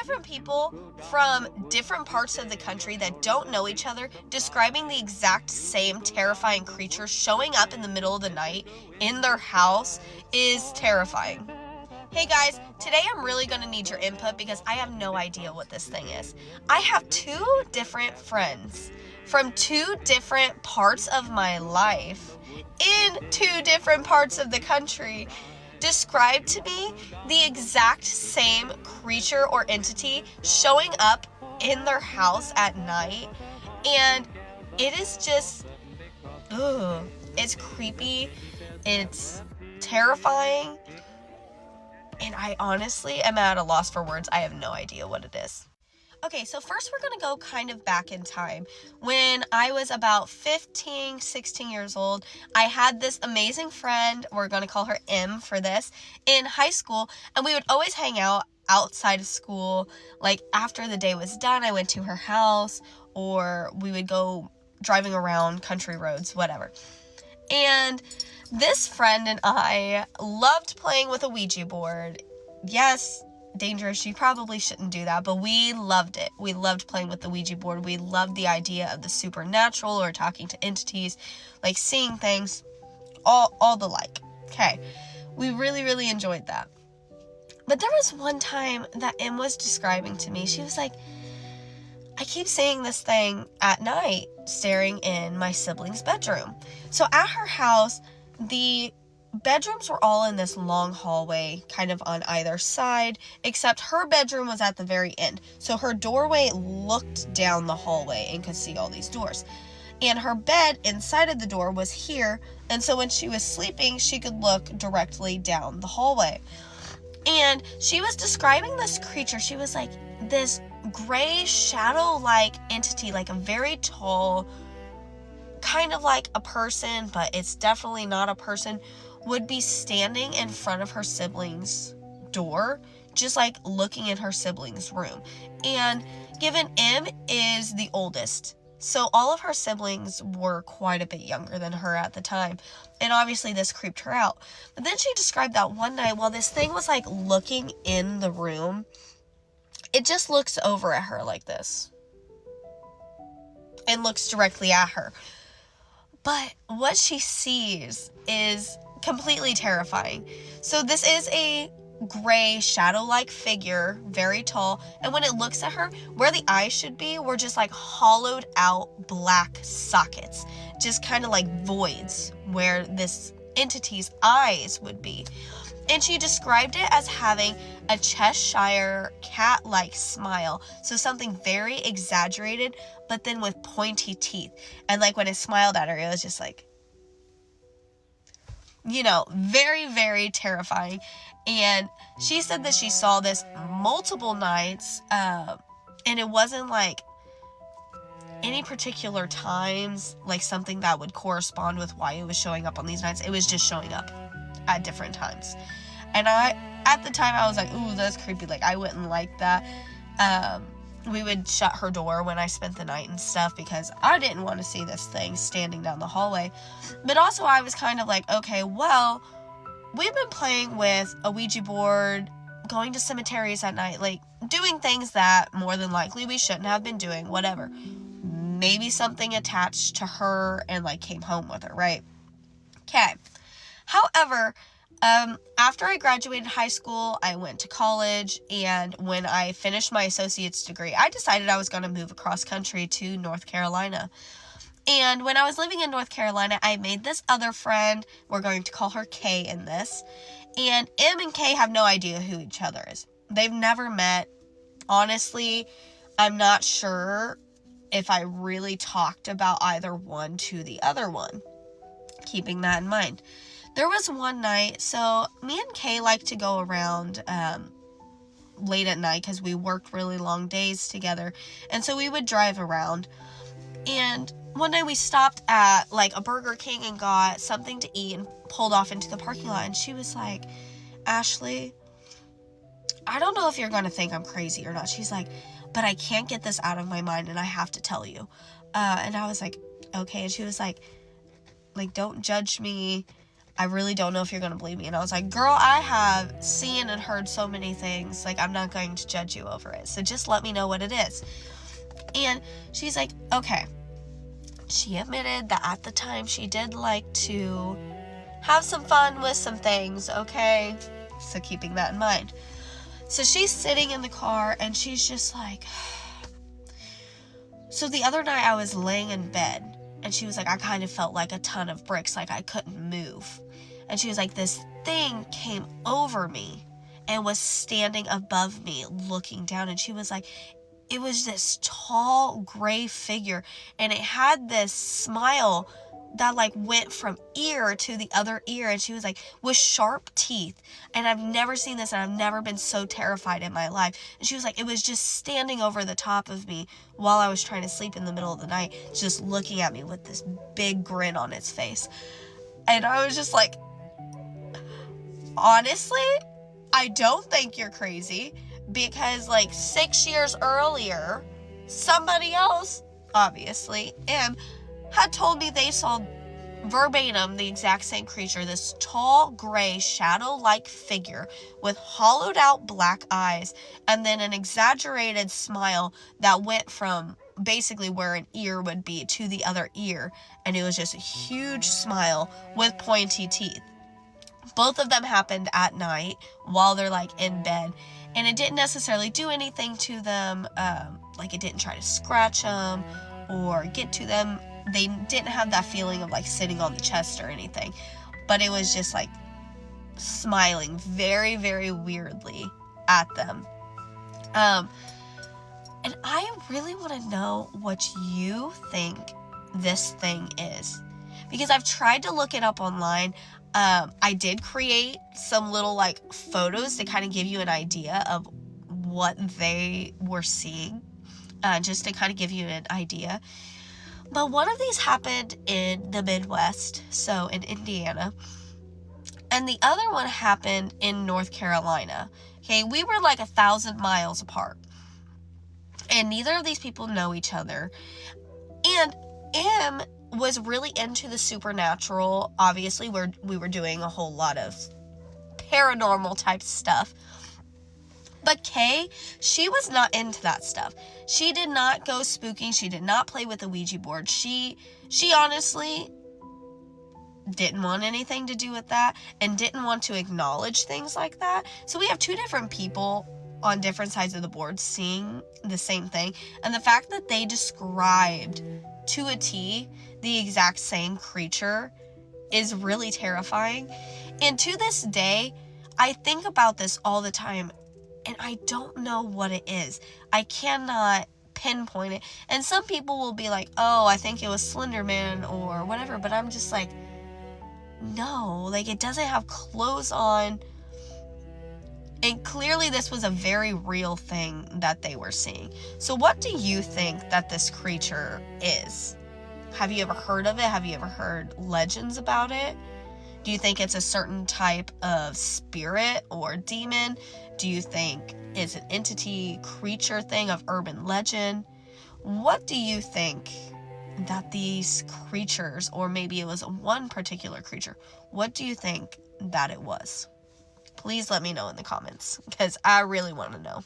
different people from different parts of the country that don't know each other describing the exact same terrifying creature showing up in the middle of the night in their house is terrifying. Hey guys, today I'm really going to need your input because I have no idea what this thing is. I have two different friends from two different parts of my life in two different parts of the country describe to me the exact same creature or entity showing up in their house at night, and it is just, it's creepy, it's terrifying, and I honestly am at a loss for words. I have no idea what it is. Okay, so first we're going to go kind of back in time. When I was about 15, 16 years old, I had this amazing friend, we're going to call her M for this, in high school, and we would always hang out outside of school. Like, after the day was done, I went to her house, or we would go driving around country roads, whatever. And this friend and I loved playing with a Ouija board. Yes, dangerous, you probably shouldn't do that, but we loved it. We loved playing with the Ouija board. We loved the idea of the supernatural or talking to entities, like seeing things, all the like. Okay, we really, really enjoyed that. But there was one time that Em was describing to me. She was like, I keep seeing this thing at night staring in my sibling's bedroom. So at her house, the bedrooms were all in this long hallway, kind of on either side, except her bedroom was at the very end. So her doorway looked down the hallway and could see all these doors. And her bed inside of the door was here, and so when she was sleeping, she could look directly down the hallway. And she was describing this creature. She was like, this gray shadow-like entity, like a very tall, kind of like a person, but it's definitely not a person, would be standing in front of her sibling's door, just like looking in her sibling's room. And given M is the oldest, so all of her siblings were quite a bit younger than her at the time, and obviously this creeped her out. But then she described that one night while this thing was like looking in the room, it just looks over at her like this and looks directly at her. But what she sees is completely terrifying. So this is a gray shadow-like figure, very tall, and when it looks at her, where the eyes should be were just like hollowed out black sockets, just kind of like voids where this entity's eyes would be. And she described it as having a Cheshire cat-like smile, so something very exaggerated, but then with pointy teeth. And like when it smiled at her, it was just like, very, very terrifying. And she said that she saw this multiple nights, and it wasn't like any particular times, like something that would correspond with why it was showing up on these nights. It was just showing up at different times. And at the time, I was like, ooh, that's creepy. Like, I wouldn't like that. We would shut her door when I spent the night and stuff because I didn't want to see this thing standing down the hallway. But also, I was kind of like, okay, well, we've been playing with a Ouija board, going to cemeteries at night, like, doing things that more than likely we shouldn't have been doing, whatever. Maybe something attached to her and, like, came home with her, right? Okay. However, after I graduated high school, I went to college, and when I finished my associate's degree, I decided I was going to move across country to North Carolina. And when I was living in North Carolina, I made this other friend. We're going to call her Kay in this. And M and Kay have no idea who each other is. They've never met. Honestly, I'm not sure if I really talked about either one to the other one, keeping that in mind. There was one night, so me and Kay like to go around late at night because we worked really long days together, and so we would drive around. And one night we stopped at like a Burger King and got something to eat and pulled off into the parking lot, and she was like, Ashley, I don't know if you're going to think I'm crazy or not. She's like, but I can't get this out of my mind and I have to tell you. And I was like, okay. And she was like, don't judge me. I really don't know if you're going to believe me. And I was like, girl, I have seen and heard so many things. Like, I'm not going to judge you over it. So just let me know what it is. And she's like, okay. She admitted that at the time she did like to have some fun with some things, okay? So keeping that in mind. So she's sitting in the car and she's just like, so the other night I was laying in bed and she was like, I kind of felt like a ton of bricks, like I couldn't move. And she was like, this thing came over me and was standing above me looking down. And she was like, it was this tall gray figure and it had this smile that like went from ear to the other ear, and she was like, with sharp teeth, and I've never seen this and I've never been so terrified in my life. And she was like, it was just standing over the top of me while I was trying to sleep in the middle of the night, just looking at me with this big grin on its face. And I was just like, honestly, I don't think you're crazy, because like 6 years earlier, somebody else, obviously, had told me they saw verbatim the exact same creature, this tall, gray, shadow-like figure with hollowed out black eyes, and then an exaggerated smile that went from basically where an ear would be to the other ear, and it was just a huge smile with pointy teeth. Both of them happened at night while they're like in bed, and it didn't necessarily do anything to them. Like it didn't try to scratch them or get to them. They didn't have that feeling of like sitting on the chest or anything, but it was just like smiling very, very weirdly at them. And I really want to know what you think this thing is, because I've tried to look it up online. I did create some little like photos to kind of give you an idea of what they were seeing, just to kind of give you an idea. But one of these happened in the Midwest, so in Indiana, and the other one happened in North Carolina. Okay, we were like 1,000 miles apart, and neither of these people know each other. And M was really into the supernatural. Obviously, we were doing a whole lot of paranormal type stuff. But Kay, she was not into that stuff. She did not go spooking. She did not play with the Ouija board. She honestly didn't want anything to do with that and didn't want to acknowledge things like that. So we have two different people on different sides of the board seeing the same thing. And the fact that they described to a T the exact same creature is really terrifying. And to this day, I think about this all the time, and I don't know what it is. I cannot pinpoint it. And some people will be like, oh, I think it was Slender Man or whatever. But I'm just like, no, like it doesn't have clothes on. And clearly this was a very real thing that they were seeing. So what do you think that this creature is? Have you ever heard of it? Have you ever heard legends about it? Do you think it's a certain type of spirit or demon? Do you think it's an entity, creature thing of urban legend? What do you think that these creatures, or maybe it was one particular creature, what do you think that it was? Please let me know in the comments, because I really want to know.